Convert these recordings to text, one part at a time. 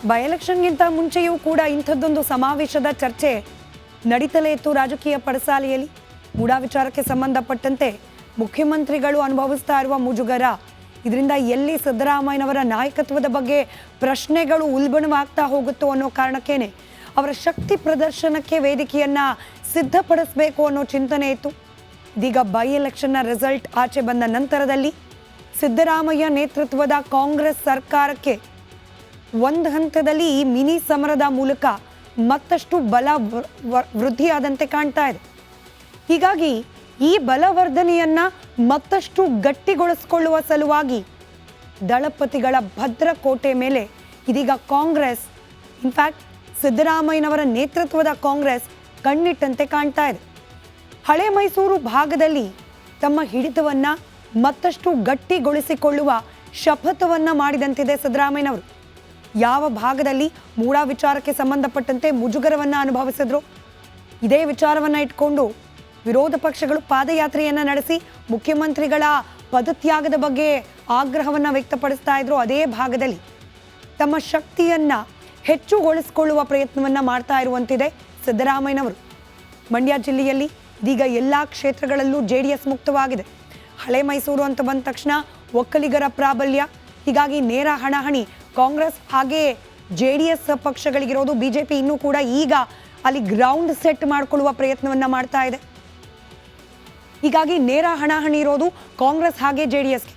By ಎಲೆಕ್ಷನ್ಗಿಂತ ಮುಂಚೆಯೂ ಕೂಡ ಇಂಥದ್ದೊಂದು ಸಮಾವೇಶದ ಚರ್ಚೆ ನಡೀತಲೇ ಇತ್ತು ರಾಜಕೀಯ ಪಡಸಾಲೆಯಲ್ಲಿ. ಮೂಡಾ ವಿಚಾರಕ್ಕೆ ಸಂಬಂಧಪಟ್ಟಂತೆ ಮುಖ್ಯಮಂತ್ರಿಗಳು ಅನುಭವಿಸ್ತಾ ಇರುವ ಮುಜುಗರ, ಇದರಿಂದ ಎಲ್ಲಿ ಸಿದ್ದರಾಮಯ್ಯನವರ ನಾಯಕತ್ವದ ಬಗ್ಗೆ ಪ್ರಶ್ನೆಗಳು ಉಲ್ಬಣವಾಗ್ತಾ ಹೋಗುತ್ತೋ ಅನ್ನೋ ಕಾರಣಕ್ಕೇನೆ ಅವರ ಶಕ್ತಿ ಪ್ರದರ್ಶನಕ್ಕೆ ವೇದಿಕೆಯನ್ನ ಸಿದ್ಧಪಡಿಸಬೇಕು ಅನ್ನೋ ಚಿಂತನೆ ಇತ್ತು. ಇದೀಗ ಬೈ ಎಲೆಕ್ಷನ್ನ ರಿಸಲ್ಟ್ ಆಚೆ ಬಂದ ನಂತರದಲ್ಲಿ ಸಿದ್ದರಾಮಯ್ಯ ನೇತೃತ್ವದ ಕಾಂಗ್ರೆಸ್ ಸರ್ಕಾರಕ್ಕೆ ಒಂದು ಹಂತದಲ್ಲಿ ಈ ಮಿನಿ ಸಮರದ ಮೂಲಕ ಮತ್ತಷ್ಟು ಬಲ ವೃದ್ಧಿಯಾದಂತೆ ಕಾಣ್ತಾ ಇದೆ. ಹೀಗಾಗಿ ಈ ಬಲವರ್ಧನೆಯನ್ನ ಮತ್ತಷ್ಟು ಗಟ್ಟಿಗೊಳಿಸಿಕೊಳ್ಳುವ ಸಲುವಾಗಿ ದಳಪತಿಗಳ ಭದ್ರಕೋಟೆ ಮೇಲೆ ಇದೀಗ ಕಾಂಗ್ರೆಸ್, ಇನ್ಫ್ಯಾಕ್ಟ್ ಸಿದ್ದರಾಮಯ್ಯನವರ ನೇತೃತ್ವದ ಕಾಂಗ್ರೆಸ್ ಕಣ್ಣಿಟ್ಟಂತೆ ಕಾಣ್ತಾ ಇದೆ. ಹಳೆ ಮೈಸೂರು ಭಾಗದಲ್ಲಿ ತಮ್ಮ ಹಿಡಿತವನ್ನ ಮತ್ತಷ್ಟು ಗಟ್ಟಿಗೊಳಿಸಿಕೊಳ್ಳುವ ಶಪಥವನ್ನ ಮಾಡಿದಂತಿದೆ ಸಿದ್ದರಾಮಯ್ಯನವರು. ಯಾವ ಭಾಗದಲ್ಲಿ ಮೂಡಾ ವಿಚಾರಕ್ಕೆ ಸಂಬಂಧಪಟ್ಟಂತೆ ಮುಜುಗರವನ್ನ ಅನುಭವಿಸಿದ್ರು, ಇದೇ ವಿಚಾರವನ್ನ ಇಟ್ಕೊಂಡು ವಿರೋಧ ಪಕ್ಷಗಳು ಪಾದಯಾತ್ರೆಯನ್ನ ನಡೆಸಿ ಮುಖ್ಯಮಂತ್ರಿಗಳ ಪದತ್ಯಾಗದ ಬಗ್ಗೆ ಆಗ್ರಹವನ್ನ ವ್ಯಕ್ತಪಡಿಸ್ತಾ ಇದ್ರು. ಅದೇ ಭಾಗದಲ್ಲಿ ತಮ್ಮ ಶಕ್ತಿಯನ್ನ ಹೆಚ್ಚುಗೊಳಿಸಿಕೊಳ್ಳುವ ಪ್ರಯತ್ನವನ್ನ ಮಾಡ್ತಾ ಇರುವಂತಿದೆ ಸಿದ್ದರಾಮಯ್ಯನವರು. ಮಂಡ್ಯ ಜಿಲ್ಲೆಯಲ್ಲಿ ಇದೀಗ ಎಲ್ಲ ಕ್ಷೇತ್ರಗಳಲ್ಲೂ JDS ಮುಕ್ತವಾಗಿದೆ. ಹಳೆ ಮೈಸೂರು ಅಂತ ಬಂದ ತಕ್ಷಣ ಒಕ್ಕಲಿಗರ ಪ್ರಾಬಲ್ಯ, ಹೀಗಾಗಿ ನೇರ ಹಣಾಹಣಿ ಕಾಂಗ್ರೆಸ್ ಹಾಗೆ JDS ಪಕ್ಷಗಳಿಗಿರೋದು. BJP ಇನ್ನೂ ಕೂಡ ಈಗ ಅಲ್ಲಿ ಗ್ರೌಂಡ್ ಸೆಟ್ ಮಾಡಿಕೊಳ್ಳುವ ಪ್ರಯತ್ನವನ್ನ ಮಾಡ್ತಾ ಇದೆ. ಹೀಗಾಗಿ ನೇರ ಹಣಾಹಣಿ ಇರೋದು ಕಾಂಗ್ರೆಸ್ ಹಾಗೆ JDSಗೆ.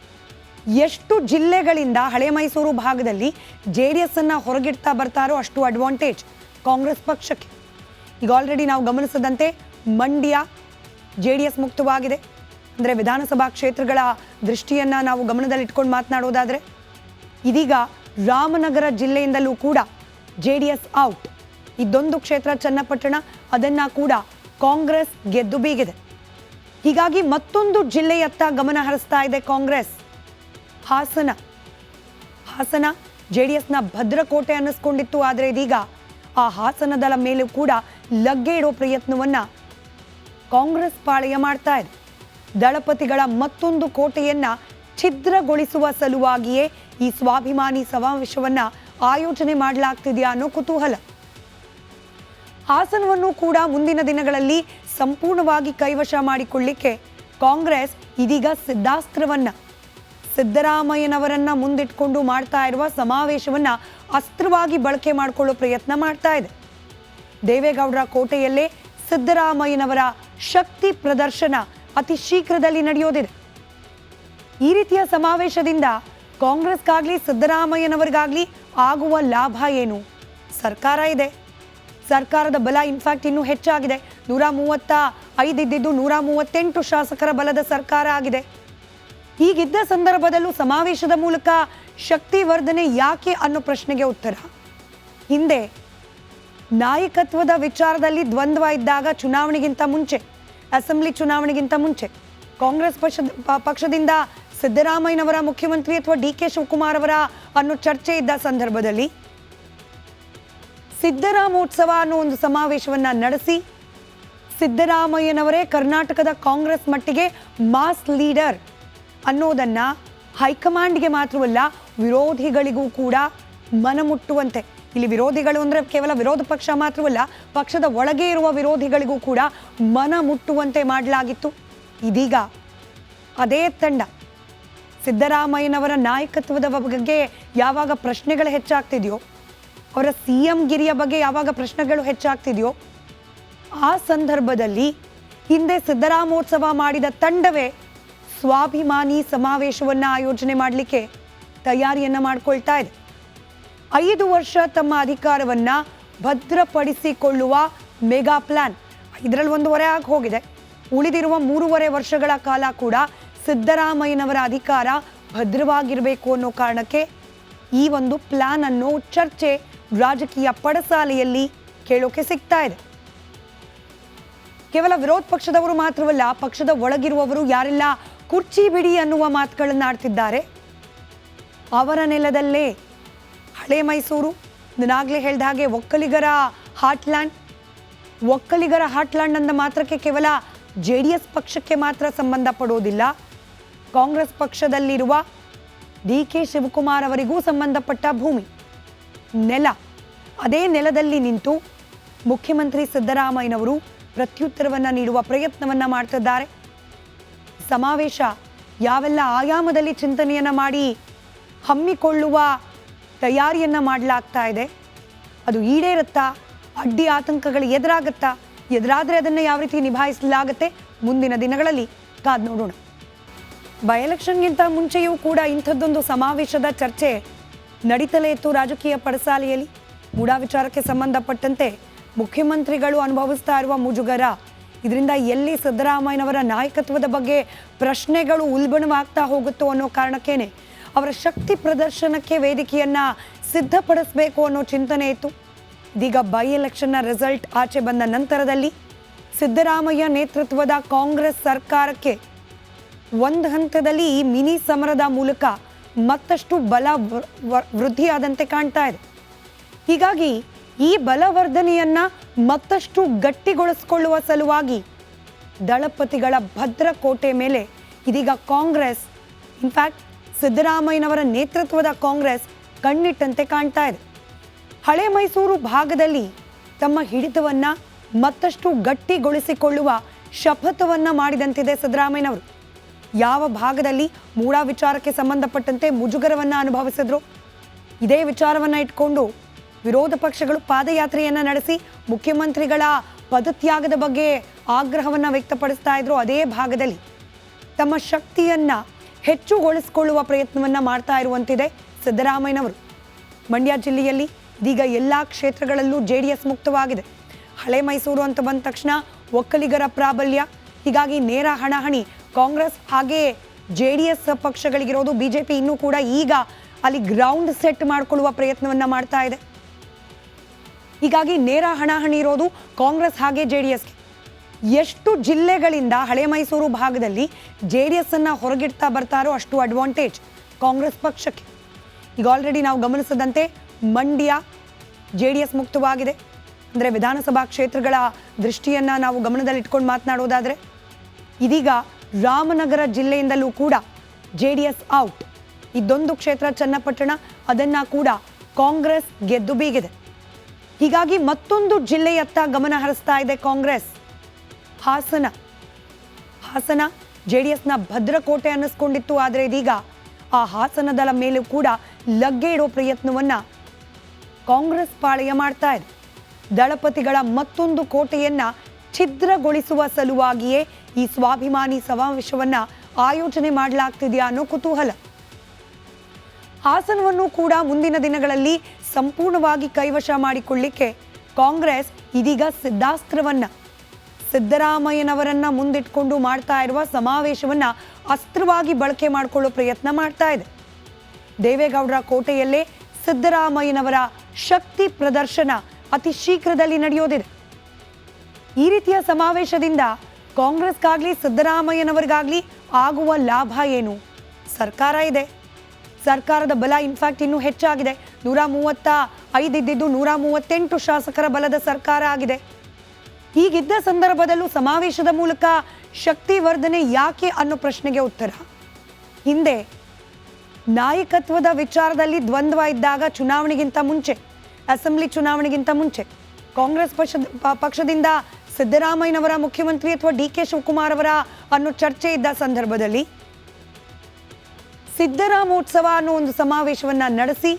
ಎಷ್ಟು ಜಿಲ್ಲೆಗಳಿಂದ ಹಳೆ ಮೈಸೂರು ಭಾಗದಲ್ಲಿ JDS ಅನ್ನ ಹೊರಗಿಡ್ತಾ ಬರ್ತಾರೋ ಅಷ್ಟು ಅಡ್ವಾಂಟೇಜ್ ಕಾಂಗ್ರೆಸ್ ಪಕ್ಷಕ್ಕೆ. ಈಗ ಆಲ್ರೆಡಿ ನಾವು ಗಮನಿಸದಂತೆ ಮಂಡ್ಯ JDS ಮುಕ್ತವಾಗಿದೆ. ಅಂದರೆ ವಿಧಾನಸಭಾ ಕ್ಷೇತ್ರಗಳ ದೃಷ್ಟಿಯನ್ನ ನಾವು ಗಮನದಲ್ಲಿಟ್ಕೊಂಡು ಮಾತನಾಡೋದಾದ್ರೆ ಇದೀಗ ರಾಮನಗರ ಜಿಲ್ಲೆಯಿಂದಲೂ ಕೂಡ JDS ಔಟ್. ಇದೊಂದು ಕ್ಷೇತ್ರ ಚನ್ನಪಟ್ಟಣ, ಅದನ್ನ ಕೂಡ ಕಾಂಗ್ರೆಸ್ ಗೆದ್ದು ಬೀಗಿದೆ. ಹೀಗಾಗಿ ಮತ್ತೊಂದು ಜಿಲ್ಲೆಯತ್ತ ಗಮನ ಹರಿಸ್ತಾ ಇದೆ ಕಾಂಗ್ರೆಸ್. ಹಾಸನ JDSನ ಭದ್ರಕೋಟೆ ಅನ್ನಿಸ್ಕೊಂಡಿತ್ತು. ಆದರೆ ಇದೀಗ ಆ ಹಾಸನದ ಮೇಲೂ ಕೂಡ ಲಗ್ಗೆ ಇಡೋ ಪ್ರಯತ್ನವನ್ನ ಕಾಂಗ್ರೆಸ್ ಪಾಳೆಯ ಮಾಡ್ತಾ ಇದೆ. ದಳಪತಿಗಳ ಮತ್ತೊಂದು ಕೋಟೆಯನ್ನ ಛಿದ್ರಗೊಳಿಸುವ ಸಲುವಾಗಿಯೇ ಈ ಸ್ವಾಭಿಮಾನಿ ಸಮಾವೇಶವನ್ನ ಆಯೋಜನೆ ಮಾಡಲಾಗ್ತಿದೆಯಾ ಅನ್ನೋ ಕುತೂಹಲ. ಹಾಸನವನ್ನು ಕೂಡ ಮುಂದಿನ ದಿನಗಳಲ್ಲಿ ಸಂಪೂರ್ಣವಾಗಿ ಕೈವಶ ಮಾಡಿಕೊಳ್ಳಿಕ್ಕೆ ಕಾಂಗ್ರೆಸ್ ಇದೀಗ ಸಿದ್ಧಾಸ್ತ್ರವನ್ನ, ಸಿದ್ದರಾಮಯ್ಯನವರನ್ನ ಮುಂದಿಟ್ಕೊಂಡು ಮಾಡ್ತಾ ಇರುವ ಸಮಾವೇಶವನ್ನ ಅಸ್ತ್ರವಾಗಿ ಬಳಕೆ ಮಾಡಿಕೊಳ್ಳೋ ಪ್ರಯತ್ನ ಮಾಡ್ತಾ ಇದೆ. ದೇವೇಗೌಡರ ಕೋಟೆಯಲ್ಲೇ ಸಿದ್ದರಾಮಯ್ಯನವರ ಶಕ್ತಿ ಪ್ರದರ್ಶನ ಅತಿ ಶೀಘ್ರದಲ್ಲಿ ನಡೆಯೋದಿದೆ. ಈ ರೀತಿಯ ಸಮಾವೇಶದಿಂದ ಕಾಂಗ್ರೆಸ್ಗಾಗ್ಲಿ ಸಿದ್ದರಾಮಯ್ಯನವರಿಗಾಗ್ಲಿ ಆಗುವ ಲಾಭ ಏನು? ಸರ್ಕಾರ ಇದೆ, ಸರ್ಕಾರದ ಬಲ ಇನ್ಫ್ಯಾಕ್ಟ್ ಇನ್ನೂ ಹೆಚ್ಚಾಗಿದೆ. 135 ಇದ್ದಿದ್ದು 138 ಶಾಸಕರ ಬಲದ ಸರ್ಕಾರ ಆಗಿದೆ. ಹೀಗಿದ್ದ ಸಂದರ್ಭದಲ್ಲೂ ಸಮಾವೇಶದ ಮೂಲಕ ಶಕ್ತಿ ವರ್ಧನೆ ಯಾಕೆ ಅನ್ನೋ ಪ್ರಶ್ನೆಗೆ ಉತ್ತರ, ಹಿಂದೆ ನಾಯಕತ್ವದ ವಿಚಾರದಲ್ಲಿ ದ್ವಂದ್ವ ಇದ್ದಾಗ ಚುನಾವಣೆಗಿಂತ ಮುಂಚೆ, ಅಸೆಂಬ್ಲಿ ಚುನಾವಣೆಗಿಂತ ಮುಂಚೆ ಕಾಂಗ್ರೆಸ್ ಪಕ್ಷದಿಂದ ಸಿದ್ದರಾಮಯ್ಯನವರ ಮುಖ್ಯಮಂತ್ರಿ ಅಥವಾ DK ಶಿವಕುಮಾರ್ ಅವರ ಅನ್ನೋ ಚರ್ಚೆ ಇದ್ದ ಸಂದರ್ಭದಲ್ಲಿ ಸಿದ್ದರಾಮೋತ್ಸವ ಅನ್ನೋ ಒಂದು ಸಮಾವೇಶವನ್ನ ನಡೆಸಿ ಸಿದ್ದರಾಮಯ್ಯನವರೇ ಕರ್ನಾಟಕದ ಕಾಂಗ್ರೆಸ್ ಮಟ್ಟಿಗೆ ಮಾಸ್ ಲೀಡರ್ ಅನ್ನೋದನ್ನ ಹೈಕಮಾಂಡ್ಗೆ ಮಾತ್ರವಲ್ಲ ವಿರೋಧಿಗಳಿಗೂ ಕೂಡ ಮನಮುಟ್ಟುವಂತೆ, ಇಲ್ಲಿ ವಿರೋಧಿಗಳು ಅಂದರೆ ಕೇವಲ ವಿರೋಧ ಪಕ್ಷ ಮಾತ್ರವಲ್ಲ, ಪಕ್ಷದ ಒಳಗೆ ಇರುವ ವಿರೋಧಿಗಳಿಗೂ ಕೂಡ ಮನ ಮುಟ್ಟುವಂತೆ ಮಾಡಲಾಗಿತ್ತು. ಇದೀಗ ಅದೇ ತಂಡ ಸಿದ್ದರಾಮಯ್ಯನವರ ನಾಯಕತ್ವದ ಬಗ್ಗೆ ಯಾವಾಗ ಪ್ರಶ್ನೆಗಳು ಹೆಚ್ಚಾಗ್ತಿದೆಯೋ, ಅವರ CM ಗಿರಿಯ ಬಗ್ಗೆ ಯಾವಾಗ ಪ್ರಶ್ನೆಗಳು ಹೆಚ್ಚಾಗ್ತಿದೆಯೋ, ಆ ಸಂದರ್ಭದಲ್ಲಿ ಹಿಂದೆ ಸಿದ್ದರಾಮೋತ್ಸವ ಮಾಡಿದ ತಂಡವೇ ಸ್ವಾಭಿಮಾನಿ ಸಮಾವೇಶವನ್ನ ಆಯೋಜನೆ ಮಾಡಲಿಕ್ಕೆ ತಯಾರಿಯನ್ನ ಮಾಡ್ಕೊಳ್ತಾ ಇದೆ. 5 ವರ್ಷ ತಮ್ಮ ಅಧಿಕಾರವನ್ನ ಭದ್ರಪಡಿಸಿಕೊಳ್ಳುವ ಮೆಗಾ ಪ್ಲಾನ್, ಇದರಲ್ಲಿ 1.5 ಆಗಿ ಹೋಗಿದೆ. ಉಳಿದಿರುವ 3.5 ವರ್ಷಗಳ ಕಾಲ ಕೂಡ ಸಿದ್ದರಾಮಯ್ಯನವರ ಅಧಿಕಾರ ಭದ್ರವಾಗಿರಬೇಕು ಅನ್ನೋ ಕಾರಣಕ್ಕೆ ಈ ಒಂದು ಪ್ಲಾನ್ ಅನ್ನೋ ಚರ್ಚೆ ರಾಜಕೀಯ ಪಡಸಾಲೆಯಲ್ಲಿ ಕೇಳೋಕೆ ಸಿಗ್ತಾ ಇದೆ. ಕೇವಲ ವಿರೋಧ ಪಕ್ಷದವರು ಮಾತ್ರವಲ್ಲ, ಪಕ್ಷದ ಒಳಗಿರುವವರು ಯಾರೆಲ್ಲ ಕುರ್ಚಿ ಬಿಡಿ ಅನ್ನುವ ಮಾತುಗಳನ್ನು ಆಡ್ತಿದ್ದಾರೆ, ಅವರ ನೆಲದಲ್ಲೇ ಹಳೆ ಮೈಸೂರು, ನಾನಾಗಲೇ ಹೇಳಿದ ಹಾಗೆ ಒಕ್ಕಲಿಗರ ಹಾರ್ಟ್ಲ್ಯಾಂಡ್ ಅಂದ ಮಾತ್ರಕ್ಕೆ ಕೇವಲ JDS ಪಕ್ಷಕ್ಕೆ ಮಾತ್ರ ಸಂಬಂಧಪಡೋದಿಲ್ಲ, ಕಾಂಗ್ರೆಸ್ ಪಕ್ಷದಲ್ಲಿರುವ DK ಶಿವಕುಮಾರ್ ಅವರಿಗೂ ಸಂಬಂಧಪಟ್ಟ ಭೂಮಿ. ನೆಲ, ಅದೇ ನೆಲದಲ್ಲಿ ನಿಂತು ಮುಖ್ಯಮಂತ್ರಿ ಸಿದ್ದರಾಮಯ್ಯನವರು ಪ್ರತ್ಯುತ್ತರವನ್ನು ನೀಡುವ ಪ್ರಯತ್ನವನ್ನು ಮಾಡ್ತಿದ್ದಾರೆ. ಸಮಾವೇಶ ಯಾವೆಲ್ಲ ಆಯಾಮದಲ್ಲಿ ಚಿಂತನೆಯನ್ನು ಮಾಡಿ ಹಮ್ಮಿಕೊಳ್ಳುವ ತಯಾರಿಯನ್ನು ಮಾಡಲಾಗ್ತಾ ಇದೆ, ಅದು ಈಡೇರುತ್ತಾ, ಅಡ್ಡಿ ಆತಂಕಗಳು ಎದುರಾಗುತ್ತಾ, ಎದುರಾದರೆ ಅದನ್ನು ಯಾವ ರೀತಿ ನಿಭಾಯಿಸಲಾಗುತ್ತೆ ಮುಂದಿನ ದಿನಗಳಲ್ಲಿ ಕಾದು ನೋಡೋಣ. ಬೈ ಎಲೆಕ್ಷನ್ಗಿಂತ ಮುಂಚೆಯೂ ಕೂಡ ಇಂಥದ್ದೊಂದು ಸಮಾವೇಶದ ಚರ್ಚೆ ನಡೀತಲೇ ಇತ್ತು ರಾಜಕೀಯ ಪಡಸಾಲೆಯಲ್ಲಿ. ಮೂಡಾ ವಿಚಾರಕ್ಕೆ ಸಂಬಂಧಪಟ್ಟಂತೆ ಮುಖ್ಯಮಂತ್ರಿಗಳು ಅನುಭವಿಸ್ತಾ ಇರುವ ಮುಜುಗರ, ಇದರಿಂದ ಎಲ್ಲಿ ಸಿದ್ದರಾಮಯ್ಯನವರ ನಾಯಕತ್ವದ ಬಗ್ಗೆ ಪ್ರಶ್ನೆಗಳು ಉಲ್ಬಣವಾಗ್ತಾ ಹೋಗುತ್ತೋ ಅನ್ನೋ ಕಾರಣಕ್ಕೇನೆ ಅವರ ಶಕ್ತಿ ಪ್ರದರ್ಶನಕ್ಕೆ ವೇದಿಕೆಯನ್ನು ಸಿದ್ಧಪಡಿಸಬೇಕು ಅನ್ನೋ ಚಿಂತನೆ ಇತ್ತು. ಇದೀಗ ಬೈ ಎಲೆಕ್ಷನ್ನ ರಿಸಲ್ಟ್ ಆಚೆ ಬಂದ ನಂತರದಲ್ಲಿ ಸಿದ್ದರಾಮಯ್ಯ ನೇತೃತ್ವದ ಕಾಂಗ್ರೆಸ್ ಸರ್ಕಾರಕ್ಕೆ ಒಂದು ಹಂತದಲ್ಲಿ ಈ ಮಿನಿ ಸಮರದ ಮೂಲಕ ಮತ್ತಷ್ಟು ಬಲ ವೃದ್ಧಿಯಾದಂತೆ ಕಾಣ್ತಾ ಇದೆ. ಹೀಗಾಗಿ ಈ ಬಲವರ್ಧನೆಯನ್ನ ಮತ್ತಷ್ಟು ಗಟ್ಟಿಗೊಳಿಸಿಕೊಳ್ಳುವ ಸಲುವಾಗಿ ದಳಪತಿಗಳ ಭದ್ರಕೋಟೆ ಮೇಲೆ ಇದೀಗ ಕಾಂಗ್ರೆಸ್, ಇನ್ಫ್ಯಾಕ್ಟ್ ಸಿದ್ದರಾಮಯ್ಯನವರ ನೇತೃತ್ವದ ಕಾಂಗ್ರೆಸ್ ಕಣ್ಣಿಟ್ಟಂತೆ ಕಾಣ್ತಾ ಇದೆ. ಹಳೆ ಮೈಸೂರು ಭಾಗದಲ್ಲಿ ತಮ್ಮ ಹಿಡಿತವನ್ನ ಮತ್ತಷ್ಟು ಗಟ್ಟಿಗೊಳಿಸಿಕೊಳ್ಳುವ ಶಪಥವನ್ನ ಮಾಡಿದಂತಿದೆ ಸಿದ್ದರಾಮಯ್ಯನವರು. ಯಾವ ಭಾಗದಲ್ಲಿ ಮೂಡಾ ವಿಚಾರಕ್ಕೆ ಸಂಬಂಧಪಟ್ಟಂತೆ ಮುಜುಗರವನ್ನು ಅನುಭವಿಸಿದ್ರು, ಇದೇ ವಿಚಾರವನ್ನು ಇಟ್ಕೊಂಡು ವಿರೋಧ ಪಕ್ಷಗಳು ಪಾದಯಾತ್ರೆಯನ್ನು ನಡೆಸಿ ಮುಖ್ಯಮಂತ್ರಿಗಳ ಪದತ್ಯಾಗದ ಬಗ್ಗೆ ಆಗ್ರಹವನ್ನು ವ್ಯಕ್ತಪಡಿಸ್ತಾ ಇದ್ರು. ಅದೇ ಭಾಗದಲ್ಲಿ ತಮ್ಮ ಶಕ್ತಿಯನ್ನ ಹೆಚ್ಚುಗೊಳಿಸಿಕೊಳ್ಳುವ ಪ್ರಯತ್ನವನ್ನು ಮಾಡ್ತಾ ಇರುವಂತಿದೆ ಸಿದ್ದರಾಮಯ್ಯನವರು. ಮಂಡ್ಯ ಜಿಲ್ಲೆಯಲ್ಲಿ ಇದೀಗ ಎಲ್ಲ ಕ್ಷೇತ್ರಗಳಲ್ಲೂ JDS ಮುಕ್ತವಾಗಿದೆ. ಹಳೆ ಮೈಸೂರು ಅಂತ ಬಂದ ತಕ್ಷಣ ಒಕ್ಕಲಿಗರ ಪ್ರಾಬಲ್ಯ, ಹೀಗಾಗಿ ನೇರ ಹಣಾಹಣಿ ಕಾಂಗ್ರೆಸ್ ಹಾಗೆ JDS ಪಕ್ಷಗಳಿಗಿರೋದು. BJP ಇನ್ನೂ ಕೂಡ ಈಗ ಅಲ್ಲಿ ಗ್ರೌಂಡ್ ಸೆಟ್ ಮಾಡಿಕೊಳ್ಳುವ ಪ್ರಯತ್ನವನ್ನ ಮಾಡ್ತಾ ಇದೆ. ಹೀಗಾಗಿ ನೇರ ಹಣಾಹಣಿ ಇರೋದು ಕಾಂಗ್ರೆಸ್ ಹಾಗೆ JDSಗೆ. ಎಷ್ಟು ಜಿಲ್ಲೆಗಳಿಂದ ಹಳೆ ಮೈಸೂರು ಭಾಗದಲ್ಲಿ JDS ಅನ್ನ ಹೊರಗಿಡ್ತಾ ಬರ್ತಾರೋ ಅಷ್ಟು ಅಡ್ವಾಂಟೇಜ್ ಕಾಂಗ್ರೆಸ್ ಪಕ್ಷಕ್ಕೆ. ಈಗ ಆಲ್ರೆಡಿ ನಾವು ಗಮನಿಸದಂತೆ ಮಂಡ್ಯ JDS ಮುಕ್ತವಾಗಿದೆ. ಅಂದರೆ ವಿಧಾನಸಭಾ ಕ್ಷೇತ್ರಗಳ ದೃಷ್ಟಿಯನ್ನು ನಾವು ಗಮನದಲ್ಲಿಟ್ಕೊಂಡು ಮಾತನಾಡೋದಾದರೆ ಇದೀಗ ರಾಮನಗರ ಜಿಲ್ಲೆಯಿಂದಲೂ ಕೂಡ JDS ಔಟ್. ಇದೊಂದು ಕ್ಷೇತ್ರ ಚನ್ನಪಟ್ಟಣ, ಅದನ್ನು ಕೂಡ ಕಾಂಗ್ರೆಸ್ ಗೆದ್ದು ಬೀಗಿದೆ. ಹೀಗಾಗಿ ಮತ್ತೊಂದು ಜಿಲ್ಲೆಯತ್ತ ಗಮನ ಹರಿಸ್ತಾ ಇದೆ ಕಾಂಗ್ರೆಸ್. ಹಾಸನ JDSನ ಭದ್ರಕೋಟೆ ಅನ್ನಿಸ್ಕೊಂಡಿತ್ತು, ಆದರೆ ಇದೀಗ ಆ ಹಾಸನದ ಮೇಲೂ ಕೂಡ ಲಗ್ಗೆ ಇಡೋ ಪ್ರಯತ್ನವನ್ನ ಕಾಂಗ್ರೆಸ್ ಪಾಳೆಯ ಮಾಡ್ತಾ ಇದೆ. ದಳಪತಿಗಳ ಮತ್ತೊಂದು ಕೋಟೆಯನ್ನ ಛಿದ್ರಗೊಳಿಸುವ ಸಲುವಾಗಿಯೇ ಈ ಸ್ವಾಭಿಮಾನಿ ಸಮಾವೇಶವನ್ನ ಆಯೋಜನೆ ಮಾಡಲಾಗ್ತಿದೆಯಾ ಅನ್ನೋ ಕುತೂಹಲ. ಹಾಸನವನ್ನು ಕೂಡ ಮುಂದಿನ ದಿನಗಳಲ್ಲಿ ಸಂಪೂರ್ಣವಾಗಿ ಕೈವಶ ಮಾಡಿಕೊಳ್ಳಿಕ್ಕೆ ಕಾಂಗ್ರೆಸ್ ಇದೀಗ ಸಿದ್ಧಾಸ್ತ್ರವನ್ನ, ಸಿದ್ದರಾಮಯ್ಯನವರನ್ನ ಮುಂದಿಟ್ಕೊಂಡು ಮಾಡ್ತಾ ಇರುವ ಸಮಾವೇಶವನ್ನ ಅಸ್ತ್ರವಾಗಿ ಬಳಕೆ ಮಾಡಿಕೊಳ್ಳೋ ಪ್ರಯತ್ನ ಮಾಡ್ತಾ ಇದೆ. ದೇವೇಗೌಡರ ಕೋಟೆಯಲ್ಲೇ ಸಿದ್ದರಾಮಯ್ಯನವರ ಶಕ್ತಿ ಪ್ರದರ್ಶನ ಅತಿ ಶೀಘ್ರದಲ್ಲಿ ನಡೆಯೋದಿದೆ. ಈ ರೀತಿಯ ಸಮಾವೇಶದಿಂದ ಕಾಂಗ್ರೆಸ್ಗಾಗ್ಲಿ ಸಿದ್ದರಾಮಯ್ಯನವರಿಗಾಗ್ಲಿ ಆಗುವ ಲಾಭ ಏನು? ಸರ್ಕಾರ ಇದೆ, ಸರ್ಕಾರದ ಬಲ ಇನ್ಫ್ಯಾಕ್ಟ್ ಇನ್ನೂ ಹೆಚ್ಚಾಗಿದೆ. 135 ಇದ್ದಿದ್ದು 138 ಶಾಸಕರ ಬಲದ ಸರ್ಕಾರ ಆಗಿದೆ. ಹೀಗಿದ್ದ ಸಂದರ್ಭದಲ್ಲೂ ಸಮಾವೇಶದ ಮೂಲಕ ಶಕ್ತಿ ವರ್ಧನೆ ಯಾಕೆ ಅನ್ನೋ ಪ್ರಶ್ನೆಗೆ ಉತ್ತರ. ಹಿಂದೆ ನಾಯಕತ್ವದ ವಿಚಾರದಲ್ಲಿ ದ್ವಂದ್ವ ಇದ್ದಾಗ ಚುನಾವಣೆಗಿಂತ ಮುಂಚೆ, ಅಸೆಂಬ್ಲಿ ಚುನಾವಣೆಗಿಂತ ಮುಂಚೆ ಕಾಂಗ್ರೆಸ್ ಪಕ್ಷದಿಂದ ಸಿದ್ದರಾಮಯ್ಯನವರ ಮುಖ್ಯಮಂತ್ರಿ ಅಥವಾ DK ಶಿವಕುಮಾರ್ ಅವರ ಅನ್ನೋ ಚರ್ಚೆ ಇದ್ದ ಸಂದರ್ಭದಲ್ಲಿ ಸಿದ್ದರಾಮೋತ್ಸವ ಅನ್ನೋ ಒಂದು ಸಮಾವೇಶವನ್ನ ನಡೆಸಿ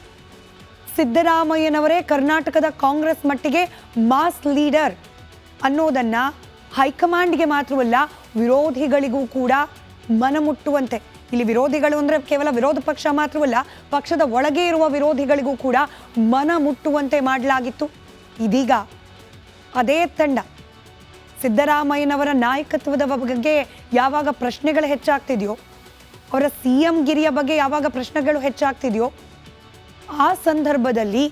ಸಿದ್ದರಾಮಯ್ಯನವರೇ ಕರ್ನಾಟಕದ ಕಾಂಗ್ರೆಸ್ ಮಟ್ಟಿಗೆ ಮಾಸ್ ಲೀಡರ್ ಅನ್ನೋದನ್ನ ಹೈಕಮಾಂಡ್ಗೆ ಮಾತ್ರವಲ್ಲ ವಿರೋಧಿಗಳಿಗೂ ಕೂಡ ಮನಮುಟ್ಟುವಂತೆ, ಇಲ್ಲಿ ವಿರೋಧಿಗಳು ಅಂದರೆ ಕೇವಲ ವಿರೋಧ ಪಕ್ಷ ಮಾತ್ರವಲ್ಲ, ಪಕ್ಷದ ಒಳಗೆ ಇರುವ ವಿರೋಧಿಗಳಿಗೂ ಕೂಡ ಮನ ಮುಟ್ಟುವಂತೆ ಮಾಡಲಾಗಿತ್ತು. ಇದೀಗ ಅದೇ ತಂಡ ಸಿದ್ದರಾಮಯ್ಯನವರ ನಾಯಕತ್ವದ ಬಗ್ಗೆ ಯಾವಾಗ ಪ್ರಶ್ನೆಗಳು ಹೆಚ್ಚಾಗ್ತಿದೆಯೋ, ಅವರ CM ಗಿರಿಯ ಬಗ್ಗೆ ಯಾವಾಗ ಪ್ರಶ್ನೆಗಳು ಹೆಚ್ಚಾಗ್ತಿದೆಯೋ, ಆ ಸಂದರ್ಭದಲ್ಲಿ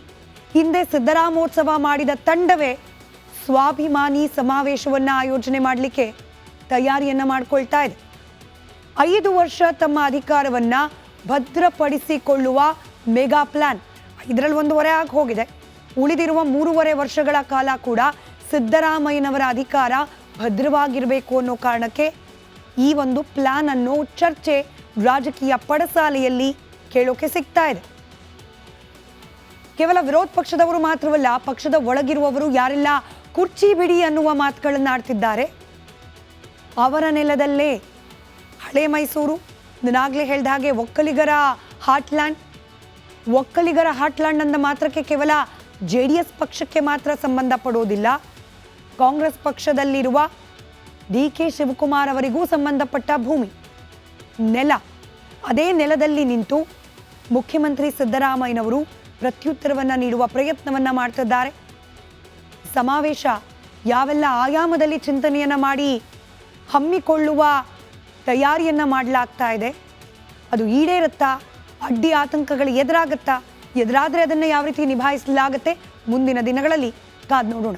ಹಿಂದೆ ಸಿದ್ದರಾಮೋತ್ಸವ ಮಾಡಿದ ತಂಡವೇ ಸ್ವಾಭಿಮಾನಿ ಸಮಾವೇಶವನ್ನು ಆಯೋಜನೆ ಮಾಡಲಿಕ್ಕೆ ತಯಾರಿಯನ್ನು ಮಾಡಿಕೊಳ್ತಾ ಇದೆ. 5 ವರ್ಷ ತಮ್ಮ ಅಧಿಕಾರವನ್ನ ಭದ್ರಪಡಿಸಿಕೊಳ್ಳುವ ಮೆಗಾ ಪ್ಲಾನ್, ಇದರಲ್ಲಿ 1.5 ಆಗಿ ಹೋಗಿದೆ. ಉಳಿದಿರುವ 3.5 ವರ್ಷಗಳ ಕಾಲ ಕೂಡ ಸಿದ್ದರಾಮಯ್ಯನವರ ಅಧಿಕಾರ ಭದ್ರವಾಗಿರಬೇಕು ಅನ್ನೋ ಕಾರಣಕ್ಕೆ ಈ ಒಂದು ಪ್ಲಾನ್ ಅನ್ನೋ ಚರ್ಚೆ ರಾಜಕೀಯ ಪಡಸಾಲೆಯಲ್ಲಿ ಕೇಳೋಕೆ ಸಿಗ್ತಾ ಇದೆ. ಕೇವಲ ವಿರೋಧ ಪಕ್ಷದವರು ಮಾತ್ರವಲ್ಲ, ಪಕ್ಷದ ಒಳಗಿರುವವರು ಯಾರೆಲ್ಲ ಕುರ್ಚಿ ಬಿಡಿ ಅನ್ನುವ ಮಾತುಗಳನ್ನು ಆಡ್ತಿದ್ದಾರೆ, ಅವರ ನೆಲದಲ್ಲೇ ಹಳೆ ಮೈಸೂರು, ನಾನಾಗಲೇ ಹೇಳಿದ ಹಾಗೆ ಒಕ್ಕಲಿಗರ ಹಾರ್ಟ್ಲ್ಯಾಂಡ್. ಒಕ್ಕಲಿಗರ ಹಾರ್ಟ್ಲ್ಯಾಂಡ್ ಅಂದ ಮಾತ್ರಕ್ಕೆ ಕೇವಲ JDS ಪಕ್ಷಕ್ಕೆ ಮಾತ್ರ ಸಂಬಂಧಪಡೋದಿಲ್ಲ, ಕಾಂಗ್ರೆಸ್ ಪಕ್ಷದಲ್ಲಿರುವ DK ಶಿವಕುಮಾರ್ ಅವರಿಗೂ ಸಂಬಂಧಪಟ್ಟ ಭೂಮಿ, ನೆಲ. ಅದೇ ನೆಲದಲ್ಲಿ ನಿಂತು ಮುಖ್ಯಮಂತ್ರಿ ಸಿದ್ದರಾಮಯ್ಯನವರು ಪ್ರತ್ಯುತ್ತರವನ್ನು ನೀಡುವ ಪ್ರಯತ್ನವನ್ನು ಮಾಡ್ತಿದ್ದಾರೆ. ಸಮಾವೇಶ ಯಾವೆಲ್ಲ ಆಯಾಮದಲ್ಲಿ ಚಿಂತನೆಯನ್ನು ಮಾಡಿ ಹಮ್ಮಿಕೊಳ್ಳುವ ತಯಾರಿಯನ್ನು ಮಾಡಲಾಗ್ತಾ ಇದೆ, ಅದು ಈಡೇರುತ್ತಾ, ಅಡ್ಡಿ ಆತಂಕಗಳು ಎದುರಾಗುತ್ತಾ, ಎದುರಾದರೆ ಅದನ್ನು ಯಾವ ರೀತಿ ನಿಭಾಯಿಸಲಾಗುತ್ತೆ ಮುಂದಿನ ದಿನಗಳಲ್ಲಿ ಕಾದು ನೋಡೋಣ.